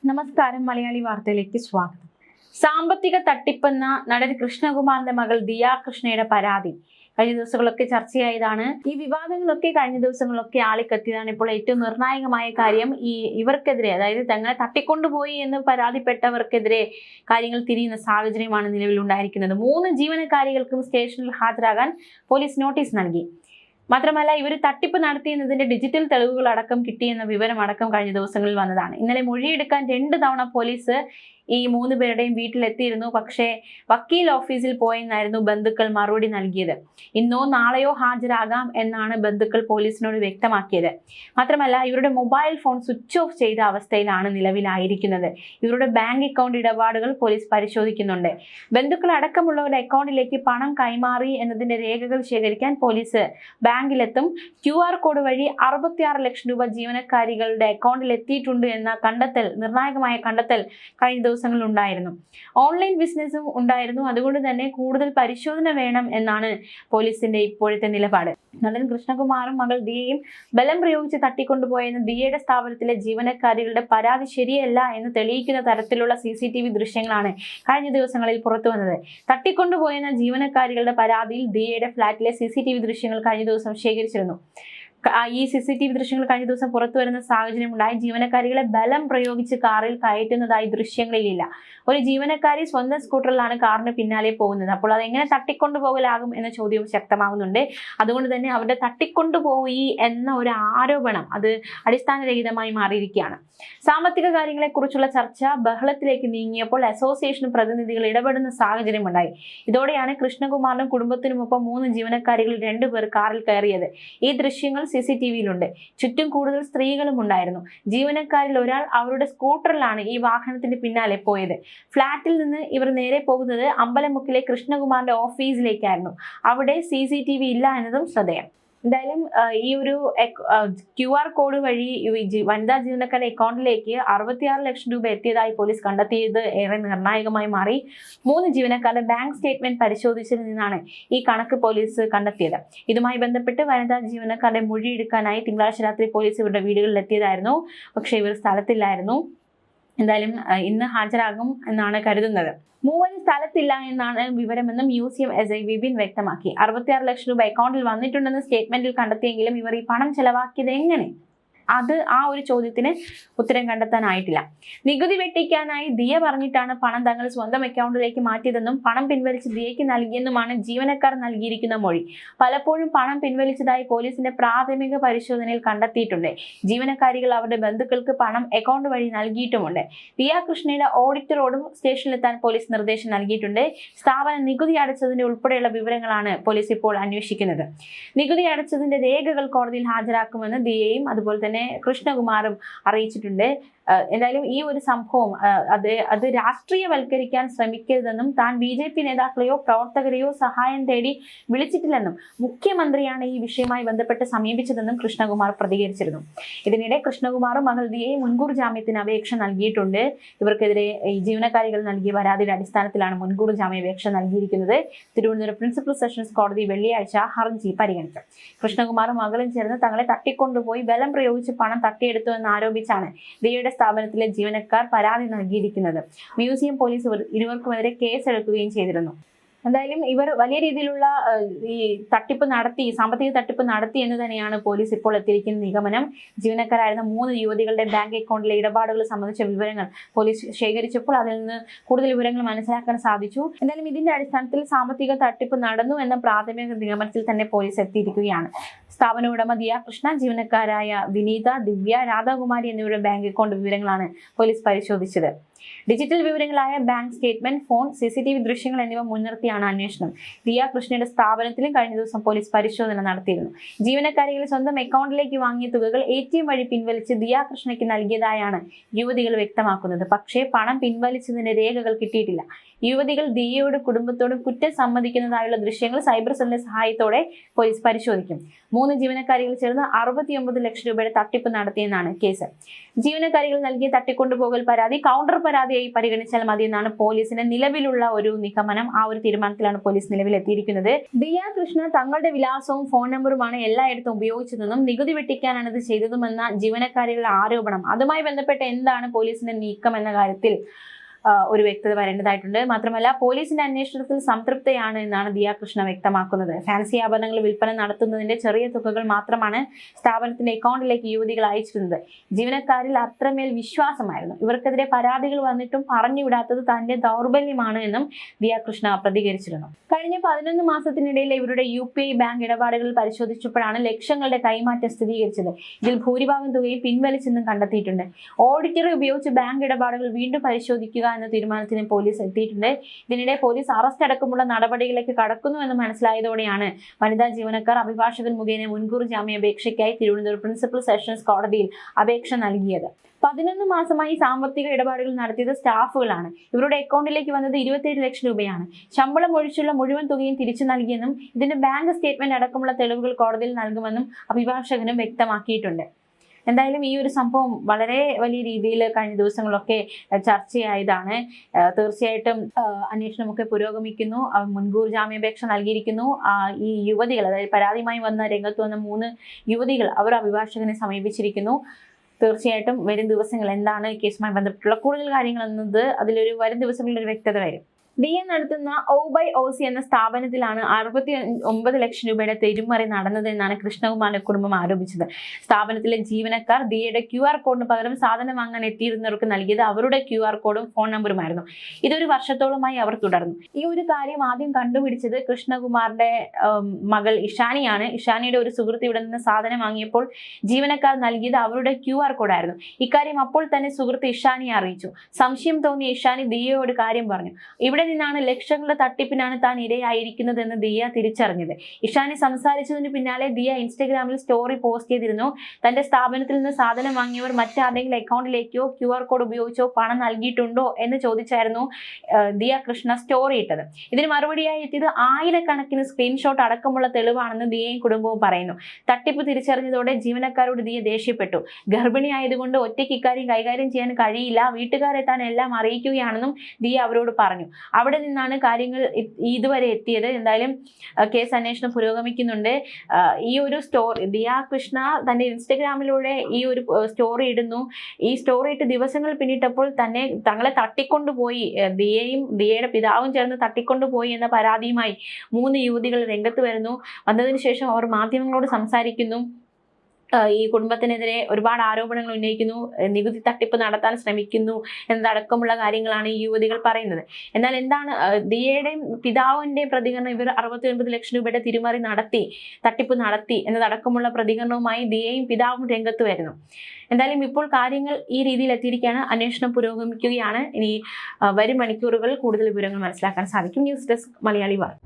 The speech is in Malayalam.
നമസ്കാരം. മലയാളി വാർത്തയിലേക്ക് സ്വാഗതം. സാമ്പത്തിക തട്ടിപ്പെന്ന നടൻ കൃഷ്ണകുമാറിന്റെ മകൾ ദിയ കൃഷ്ണയുടെ പരാതി കഴിഞ്ഞ ദിവസങ്ങളൊക്കെ ചർച്ചയായതാണ്. ഈ വിവാദങ്ങളൊക്കെ കഴിഞ്ഞ ദിവസങ്ങളൊക്കെ ആളിക്കത്തിയതാണ്. ഇപ്പോൾ ഏറ്റവും നിർണായകമായ കാര്യം ഇവർക്കെതിരെ, അതായത് തങ്ങളെ തട്ടിക്കൊണ്ടുപോയി എന്ന് പരാതിപ്പെട്ടവർക്കെതിരെ കാര്യങ്ങൾ തിരിയുന്ന സാഹചര്യമാണ് നിലവിലുണ്ടായിരിക്കുന്നത്. 3 ജീവനക്കാരികൾക്കും സ്റ്റേഷനിൽ ഹാജരാകാൻ പോലീസ് നോട്ടീസ് നൽകി. മാത്രമല്ല, ഇവർ തട്ടിപ്പ് നടത്തിയെന്നതിന്റെ ഡിജിറ്റൽ തെളിവുകൾ അടക്കം കിട്ടിയെന്ന വിവരം അടക്കം കഴിഞ്ഞ ദിവസങ്ങളിൽ വന്നതാണ്. ഇന്നലെ മൊഴിയെടുക്കാൻ 2 തവണ പോലീസ് ഈ 3 പേരുടെയും വീട്ടിലെത്തിയിരുന്നു. പക്ഷേ വക്കീൽ ഓഫീസിൽ പോയെന്നായിരുന്നു ബന്ധുക്കൾ മറുപടി നൽകിയത്. ഇന്നോ നാളെയോ ഹാജരാകാം എന്നാണ് ബന്ധുക്കൾ പോലീസിനോട് വ്യക്തമാക്കിയത്. മാത്രമല്ല, ഇവരുടെ മൊബൈൽ ഫോൺ സ്വിച്ച് ഓഫ് ചെയ്ത അവസ്ഥയിലാണ് നിലവിലായിരിക്കുന്നത്. ഇവരുടെ ബാങ്ക് അക്കൗണ്ട് ഇടപാടുകൾ പോലീസ് പരിശോധിക്കുന്നുണ്ട്. ബന്ധുക്കൾ അടക്കമുള്ളവരുടെ അക്കൗണ്ടിലേക്ക് പണം കൈമാറി എന്നതിന്റെ രേഖകൾ ശേഖരിക്കാൻ പോലീസ് ബാങ്കിലെത്തും. QR കോഡ് വഴി 66 ലക്ഷം രൂപ ജീവനക്കാരികളുടെ അക്കൗണ്ടിൽ എത്തിയിട്ടുണ്ട് എന്ന നിർണായകമായ കണ്ടെത്തൽ കഴിഞ്ഞ ദിവസങ്ങളിൽ ഉണ്ടായിരുന്നു. ഓൺലൈൻ ബിസിനസ്സും ഉണ്ടായിരുന്നു. അതുകൊണ്ട് തന്നെ കൂടുതൽ പരിശോധന വേണം എന്നാണ് പോലീസിന്റെ ഇപ്പോഴത്തെ നിലപാട്. നടൻ കൃഷ്ണകുമാറും മകൾ ദിയയും ബലം പ്രയോഗിച്ച് തട്ടിക്കൊണ്ടുപോയെന്ന് ദിയയുടെ സ്ഥാപനത്തിലെ ജീവനക്കാരികളുടെ പരാതി ശരിയല്ല എന്ന് തെളിയിക്കുന്ന തരത്തിലുള്ള CCTV ദൃശ്യങ്ങളാണ് കഴിഞ്ഞ ദിവസങ്ങളിൽ പുറത്തു വന്നത്. തട്ടിക്കൊണ്ടുപോയെന്ന ജീവനക്കാരികളുടെ പരാതിയിൽ ദിയയുടെ ഫ്ളാറ്റിലെ CCTV ദൃശ്യങ്ങൾ കഴിഞ്ഞ ദിവസം ശേഖരിച്ചിരുന്നു. ഈ CCTV ദൃശ്യങ്ങൾ കഴിഞ്ഞ ദിവസം പുറത്തു വരുന്ന സാഹചര്യം ഉണ്ടായി. ജീവനക്കാരികളെ ബലം പ്രയോഗിച്ച് കാറിൽ കയറ്റുന്നതായി ദൃശ്യങ്ങളിലില്ല. ഒരു ജീവനക്കാരി സ്വന്തം സ്കൂട്ടറിലാണ് കാറിന് പിന്നാലെ പോകുന്നത്. അപ്പോൾ അതെങ്ങനെ തട്ടിക്കൊണ്ടുപോകലാകും എന്ന ചോദ്യവും ശക്തമാകുന്നുണ്ട്. അതുകൊണ്ട് തന്നെ അവരുടെ തട്ടിക്കൊണ്ടുപോയി എന്ന ഒരു ആരോപണം അത് അടിസ്ഥാനരഹിതമായി മാറിയിരിക്കുകയാണ്. സാമ്പത്തിക കാര്യങ്ങളെക്കുറിച്ചുള്ള ചർച്ച ബഹളത്തിലേക്ക് നീങ്ങിയപ്പോൾ അസോസിയേഷൻ പ്രതിനിധികൾ ഇടപെടുന്ന സാഹചര്യമുണ്ടായി. ഇതോടെയാണ് കൃഷ്ണകുമാറിനും കുടുംബത്തിനുമൊപ്പം 3 ജീവനക്കാരികൾ 2 പേർ കാറിൽ കയറിയത്. ഈ ദൃശ്യങ്ങൾ CCTVയിലുണ്ട്. ചുറ്റും കൂടുതൽ സ്ത്രീകളും ഉണ്ടായിരുന്നു. ജീവനക്കാരിൽ ഒരാൾ അവരുടെ സ്കൂട്ടറിലാണ് ഈ വാഹനത്തിന് പിന്നാലെ പോയത്. ഫ്ളാറ്റിൽ നിന്ന് ഇവർ നേരെ പോകുന്നത് അമ്പലമുക്കിലെ കൃഷ്ണകുമാറിന്റെ ഓഫീസിലേക്കായിരുന്നു. അവിടെ CCTV ഇല്ല എന്നതും ശ്രദ്ധേയം. എന്തായാലും ഈ ഒരു QR കോഡ് വഴി വനിതാ ജീവനക്കാരുടെ അക്കൗണ്ടിലേക്ക് 66 ലക്ഷം രൂപ എത്തിയതായി പോലീസ് കണ്ടെത്തിയത് ഏറെ നിർണായകമായി മാറി. 3 ജീവനക്കാരുടെ ബാങ്ക് സ്റ്റേറ്റ്മെന്റ് പരിശോധിച്ചതിൽ നിന്നാണ് ഈ കണക്ക് പോലീസ് കണ്ടെത്തിയത്. ഇതുമായി ബന്ധപ്പെട്ട് വനിതാ ജീവനക്കാരുടെ മൊഴിയെടുക്കാനായി തിങ്കളാഴ്ച രാത്രി പോലീസ് ഇവരുടെ വീടുകളിൽ എത്തിയതായിരുന്നു. പക്ഷേ ഇവർ സ്ഥലത്തില്ലായിരുന്നു. എന്തായാലും ഇന്ന് ഹാജരാകും എന്നാണ് കരുതുന്നത്. 3 സ്ഥലത്തില്ല എന്നാണ് വിവരമെന്നും മ്യൂസിയം SI വിപിൻ വ്യക്തമാക്കി. 66 ലക്ഷം രൂപ അക്കൗണ്ടിൽ വന്നിട്ടുണ്ടെന്ന് സ്റ്റേറ്റ്മെന്റിൽ കണ്ടെത്തിയെങ്കിലും ഇവർ ഈ പണം ചെലവാക്കിയത് എങ്ങനെ? ആ ഒരു ചോദ്യത്തിന് ഉത്തരം കണ്ടെത്താനായിട്ടില്ല. നികുതി വെട്ടിക്കാനായി ദിയ പറഞ്ഞിട്ടാണ് പണം തങ്ങൾ സ്വന്തം അക്കൗണ്ടിലേക്ക് മാറ്റിയതെന്നും പണം പിൻവലിച്ച് ദിയയ്ക്ക് നൽകിയെന്നുമാണ് ജീവനക്കാർ നൽകിയിരിക്കുന്ന മൊഴി. പലപ്പോഴും പണം പിൻവലിച്ചതായി പോലീസിന്റെ പ്രാഥമിക പരിശോധനയിൽ കണ്ടെത്തിയിട്ടുണ്ട്. ജീവനക്കാരികൾ അവരുടെ ബന്ധുക്കൾക്ക് പണം അക്കൗണ്ട് വഴി നൽകിയിട്ടുമുണ്ട്. ദിയ കൃഷ്ണയുടെ ഓഡിറ്ററോടും സ്റ്റേഷനിലെത്താൻ പോലീസ് നിർദ്ദേശം നൽകിയിട്ടുണ്ട്. സ്ഥാപനം നികുതി അടച്ചതിന്റെ ഉൾപ്പെടെയുള്ള വിവരങ്ങളാണ് പോലീസ് ഇപ്പോൾ അന്വേഷിക്കുന്നത്. നികുതി അടച്ചതിന്റെ രേഖകൾ കോടതിയിൽ ഹാജരാക്കുമെന്ന് ദിയയും അതുപോലെ തന്നെ കൃഷ്ണകുമാറും അറിയിച്ചിട്ടുണ്ട്. എന്തായാലും ഈ ഒരു സംഭവം അത് രാഷ്ട്രീയവൽക്കരിക്കാൻ ശ്രമിക്കരുതെന്നും താൻ BJP നേതാക്കളെയോ പ്രവർത്തകരെയോ സഹായം തേടി വിളിച്ചിട്ടില്ലെന്നും മുഖ്യമന്ത്രിയാണ് ഈ വിഷയവുമായി ബന്ധപ്പെട്ട് സമീപിച്ചതെന്നും കൃഷ്ണകുമാർ പ്രതികരിച്ചിരുന്നു. ഇതിനിടെ കൃഷ്ണകുമാറും മകൾ ദിയയും മുൻകൂർ ജാമ്യത്തിന് അപേക്ഷ നൽകിയിട്ടുണ്ട്. ഇവർക്കെതിരെ ഈ ജീവനക്കാരികൾ നൽകിയ പരാതിയുടെ അടിസ്ഥാനത്തിലാണ് മുൻകൂർ ജാമ്യാപേക്ഷ നൽകിയിരിക്കുന്നത്. തിരുവനന്തപുരം പ്രിൻസിപ്പൽ സെഷൻസ് കോടതി വെള്ളിയാഴ്ച ഹർജി പരിഗണിച്ചു. കൃഷ്ണകുമാറും മകളും ചേർന്ന് തങ്ങളെ തട്ടിക്കൊണ്ടുപോയി ബലം പ്രയോഗിച്ച് പണം തട്ടിയെടുത്തു എന്നാരോപിച്ചാണ് ദിയയുടെ സ്ഥാപനത്തിലെ ജീവനക്കാർ പരാതി നൽകിയിരിക്കുന്നത്. മ്യൂസിയം പോലീസ് ഇരുവർക്കുമെതിരെ കേസെടുക്കുകയും ചെയ്തിരുന്നു. എന്തായാലും ഇവർ വലിയ രീതിയിലുള്ള ഈ സാമ്പത്തിക തട്ടിപ്പ് നടത്തി എന്ന് തന്നെയാണ് പോലീസ് ഇപ്പോൾ എത്തിയിരിക്കുന്ന നിഗമനം. ജീവനക്കാരായിരുന്ന 3 യുവതികളുടെ ബാങ്ക് അക്കൗണ്ടിലെ ഇടപാടുകൾ സംബന്ധിച്ച വിവരങ്ങൾ പോലീസ് ശേഖരിച്ചപ്പോൾ അതിൽ നിന്ന് കൂടുതൽ വിവരങ്ങൾ മനസ്സിലാക്കാൻ സാധിച്ചു. എന്തായാലും ഇതിന്റെ അടിസ്ഥാനത്തിൽ സാമ്പത്തിക തട്ടിപ്പ് നടന്നു എന്ന പ്രാഥമിക നിഗമനത്തിൽ തന്നെ പോലീസ് എത്തിയിരിക്കുകയാണ്. സ്ഥാപന ഉടമ ദിയ കൃഷ്ണ, ജീവനക്കാരായ വിനീത, ദിവ്യ, രാധാകുമാരി എന്നിവരുടെ ബാങ്ക് അക്കൗണ്ട് വിവരങ്ങളാണ് പോലീസ് പരിശോധിച്ചത്. ഡിജിറ്റൽ വിവരങ്ങളായ ബാങ്ക് സ്റ്റേറ്റ്മെന്റ്, ഫോൺ, CCTV ദൃശ്യങ്ങൾ എന്നിവ മുൻനിർത്തിയാണ് അന്വേഷണം. ദിയ കൃഷ്ണയുടെ സ്ഥാപനത്തിലും കഴിഞ്ഞ ദിവസം പോലീസ് പരിശോധന നടത്തിയിരുന്നു. ജീവനക്കാരികൾ സ്വന്തം അക്കൗണ്ടിലേക്ക് വാങ്ങിയ തുകകൾ ATM വഴി പിൻവലിച്ച് ദിയ കൃഷ്ണയ്ക്ക് നൽകിയതായാണ് യുവതികൾ വ്യക്തമാക്കുന്നത്. പക്ഷേ പണം പിൻവലിച്ചതിന്റെ രേഖകൾ കിട്ടിയിട്ടില്ല. യുവതികൾ ദിയയോടും കുടുംബത്തോടും കുറ്റം സമ്മതിക്കുന്നതായുള്ള ദൃശ്യങ്ങൾ സൈബർ സെല്ലിന്റെ സഹായത്തോടെ പോലീസ് പരിശോധിക്കും. 3 ജീവനക്കാരികൾ ചേർന്ന് 69 ലക്ഷം രൂപയുടെ തട്ടിപ്പ് നടത്തിയെന്നാണ് കേസ്. ജീവനക്കാരികൾ നൽകിയ തട്ടിക്കൊണ്ടുപോകൽ പരാതി കൗണ്ടർ പരാതിയായി പരിഗണിച്ചാൽ മതി എന്നാണ് പോലീസിന്റെ നിലവിലുള്ള ഒരു നിഗമനം. ആ ഒരു തീരുമാനത്തിലാണ് പോലീസ് നിലവിൽ എത്തിയിരിക്കുന്നത്. ദിയ കൃഷ്ണ തങ്ങളുടെ വിലാസവും ഫോൺ നമ്പറുമാണ് എല്ലായിടത്തും ഉപയോഗിച്ചതെന്നും നികുതി വെട്ടിക്കാനാണ് ഇത് ചെയ്തതുമെന്ന ജീവനക്കാരികളുടെ ആരോപണം. അതുമായി ബന്ധപ്പെട്ട് എന്താണ് പോലീസിന്റെ നീക്കം എന്ന കാര്യത്തിൽ ഒരു വ്യക്തത വരേണ്ടതായിട്ടുണ്ട്. മാത്രമല്ല പോലീസിന്റെ അന്വേഷണത്തിൽ സംതൃപ്തയാണ് എന്നാണ് ദിയ കൃഷ്ണ വ്യക്തമാക്കുന്നത്. ഫാൻസി ആഭരണങ്ങൾ വിൽപ്പന നടത്തുന്നതിന്റെ ചെറിയ തുകകൾ മാത്രമാണ് സ്ഥാപനത്തിന്റെ അക്കൗണ്ടിലേക്ക് യുവതികൾ അയച്ചിരുന്നത്. ജീവനക്കാരിൽ അത്രമേൽ വിശ്വാസമായിരുന്നു. ഇവർക്കെതിരെ പരാതികൾ വന്നിട്ടും പറഞ്ഞുവിടാത്തത് തന്റെ ദൗർബല്യമാണ് എന്നും ദിയ കൃഷ്ണ പ്രതികരിച്ചിരുന്നു. കഴിഞ്ഞ 11 മാസത്തിനിടയിൽ ഇവരുടെ UPI ബാങ്ക് ഇടപാടുകൾ പരിശോധിച്ചപ്പോഴാണ് ലക്ഷങ്ങളുടെ കൈമാറ്റം സ്ഥിരീകരിച്ചത്. ഇതിൽ ഭൂരിഭാഗം തുകയും പിൻവലിച്ചെന്നും കണ്ടെത്തിയിട്ടുണ്ട്. ഓഡിറ്ററെ ഉപയോഗിച്ച് ബാങ്ക് ഇടപാടുകൾ വീണ്ടും പരിശോധിക്കുക എന്ന തീരുമാനത്തിന് പോലീസ് എത്തിയിട്ടുണ്ട്. ഇതിനിടെ പോലീസ് അറസ്റ്റ് അടക്കമുള്ള നടപടികളിലേക്ക് കടക്കുന്നുവെന്ന് മനസ്സിലായതോടെയാണ് വനിതാ ജീവനക്കാർ അഭിഭാഷകൻ മുഖേന മുൻകൂർ ജാമ്യാപേക്ഷയ്ക്കായി തിരുവനന്തപുരം പ്രിൻസിപ്പൽ സെഷൻസ് കോടതിയിൽ അപേക്ഷ നൽകിയത്. 11 മാസമായി സാമ്പത്തിക ഇടപാടുകൾ നടത്തിയത് സ്റ്റാഫുകളാണ്. ഇവരുടെ അക്കൗണ്ടിലേക്ക് വന്നത് 27 ലക്ഷം രൂപയാണ്. ശമ്പളം ഒഴിച്ചുള്ള മുഴുവൻ തുകയും തിരിച്ചു നൽകിയെന്നും ഇതിന്റെ ബാങ്ക് സ്റ്റേറ്റ്മെന്റ് അടക്കമുള്ള തെളിവുകൾ കോടതിയിൽ നൽകുമെന്നും അഭിഭാഷകനും വ്യക്തമാക്കിയിട്ടുണ്ട്. എന്തായാലും ഈ ഒരു സംഭവം വളരെ വലിയ രീതിയിൽ കഴിഞ്ഞ ദിവസങ്ങളൊക്കെ ചർച്ചയായതാണ്. തീർച്ചയായിട്ടും അന്വേഷണമൊക്കെ പുരോഗമിക്കുന്നു. മുൻകൂർ ജാമ്യാപേക്ഷ നൽകിയിരിക്കുന്നു. ഈ യുവതികൾ, അതായത് പരാതിയുമായി വന്ന രംഗത്ത് വന്ന 3 യുവതികൾ അവർ അഭിഭാഷകനെ സമീപിച്ചിരിക്കുന്നു. തീർച്ചയായിട്ടും വരും ദിവസങ്ങൾ എന്താണ് കേസുമായി ബന്ധപ്പെട്ടുള്ള കൂടുതൽ കാര്യങ്ങൾ എന്നത് അതിലൊരു വരും ദിവസങ്ങളിൽ ഒരു വ്യക്തത വരും. ദിയ നടത്തുന്ന OBY എന്ന സ്ഥാപനത്തിലാണ് 69 ലക്ഷം രൂപയുടെ തിരിമറി നടന്നതെന്നാണ് കൃഷ്ണകുമാറിന്റെ കുടുംബം ആരോപിച്ചത്. സ്ഥാപനത്തിലെ ജീവനക്കാർ ദിയയുടെ QR കോഡിന് പകരം സാധനം വാങ്ങാൻ എത്തിയിരുന്നവർക്ക് നൽകിയത് അവരുടെ QR കോഡും ഫോൺ നമ്പറുമായിരുന്നു. ഇതൊരു വർഷത്തോളമായി അവർ തുടർന്നു. ഈ ഒരു കാര്യം ആദ്യം കണ്ടുപിടിച്ചത് കൃഷ്ണകുമാറിന്റെ മകൾ ഇഷാനിയാണ്. ഇഷാനിയുടെ ഒരു സുഹൃത്ത് ഇവിടെ നിന്ന് സാധനം വാങ്ങിയപ്പോൾ ജീവനക്കാർ നൽകിയത് അവരുടെ QR കോഡായിരുന്നു. ഇക്കാര്യം അപ്പോൾ തന്നെ സുഹൃത്ത് ഇഷാനിയെ അറിയിച്ചു. സംശയം തോന്നിയ ഇഷാനി ദിയയോട് കാര്യം പറഞ്ഞു. ഇവിടെ നിന്നാണ് ലക്ഷങ്ങളുടെ തട്ടിപ്പിനാണ് താൻ ഇരയായിരിക്കുന്നതെന്ന് ദിയ തിരിച്ചറിഞ്ഞത്. ഇഷാനി സംസാരിച്ചതിന് പിന്നാലെ ദിയ ഇൻസ്റ്റഗ്രാമിൽ സ്റ്റോറി പോസ്റ്റ് ചെയ്തിരുന്നു. തന്റെ സ്ഥാപനത്തിൽ നിന്ന് സാധനം വാങ്ങിയവർ മറ്റാരുടെങ്കിലും അക്കൗണ്ടിലേക്കോ QR കോഡ് ഉപയോഗിച്ചോ പണം നൽകിയിട്ടുണ്ടോ എന്ന് ചോദിച്ചായിരുന്നു ദിയ കൃഷ്ണ സ്റ്റോറി ഇട്ടത്. ഇതിന് മറുപടിയായി എത്തിയത് ആയിരക്കണക്കിന് സ്ക്രീൻഷോട്ട് അടക്കമുള്ള തെളിവാണെന്ന് ദിയയും കുടുംബവും പറയുന്നു. തട്ടിപ്പ് തിരിച്ചറിഞ്ഞതോടെ ജീവനക്കാരോട് ദിയ ദേഷ്യപ്പെട്ടു. ഗർഭിണിയായതുകൊണ്ട് ഒറ്റയ്ക്ക് ഇക്കാര്യം കൈകാര്യം ചെയ്യാൻ കഴിയില്ല, വീട്ടുകാരെ താൻ എല്ലാം അറിയിക്കുകയാണെന്നും ദിയ അവരോട് പറഞ്ഞു. അവിടെ നിന്നാണ് കാര്യങ്ങൾ ഇതുവരെ എത്തിയത്. എന്തായാലും കേസ് അന്വേഷണം പുരോഗമിക്കുന്നുണ്ട്. ഈ ഒരു സ്റ്റോറി ദിയ കൃഷ്ണ തന്റെ ഇൻസ്റ്റഗ്രാമിലൂടെ ഈ ഒരു സ്റ്റോറി ഇടുന്നു. ഈ സ്റ്റോറി ഇട്ട് ദിവസങ്ങൾ പിന്നിട്ടപ്പോൾ തങ്ങളെ തട്ടിക്കൊണ്ടുപോയി, ദിയയുടെ പിതാവും ചേർന്ന് തട്ടിക്കൊണ്ടുപോയി എന്ന പരാതിയുമായി 3 യുവതികൾ രംഗത്ത് വരുന്നു. വന്നതിന് ശേഷം അവർ മാധ്യമങ്ങളോട് സംസാരിക്കുന്നു. ഈ കുടുംബത്തിനെതിരെ ഒരുപാട് ആരോപണങ്ങൾ ഉന്നയിക്കുന്നു, നികുതി തട്ടിപ്പ് നടത്താൻ ശ്രമിക്കുന്നു എന്നതടക്കമുള്ള കാര്യങ്ങളാണ് ഈ യുവതികൾ പറയുന്നത്. എന്നാൽ എന്താണ് ദിയയുടെയും പിതാവിന്റെയും പ്രതികരണം? ഇവർ 69 ലക്ഷം രൂപയുടെ തിരിമറി നടത്തി, തട്ടിപ്പ് നടത്തി എന്നതടക്കമുള്ള പ്രതികരണവുമായി ദിയയും പിതാവും രംഗത്ത് വരുന്നു. എന്തായാലും ഇപ്പോൾ കാര്യങ്ങൾ ഈ രീതിയിൽ എത്തിയിരിക്കുകയാണ്. അന്വേഷണം പുരോഗമിക്കുകയാണ്. ഇനി വരും മണിക്കൂറുകളിൽ കൂടുതൽ വിവരങ്ങൾ മനസ്സിലാക്കാൻ സാധിക്കും. ന്യൂസ് ഡെസ്ക് മലയാളി വാർത്ത.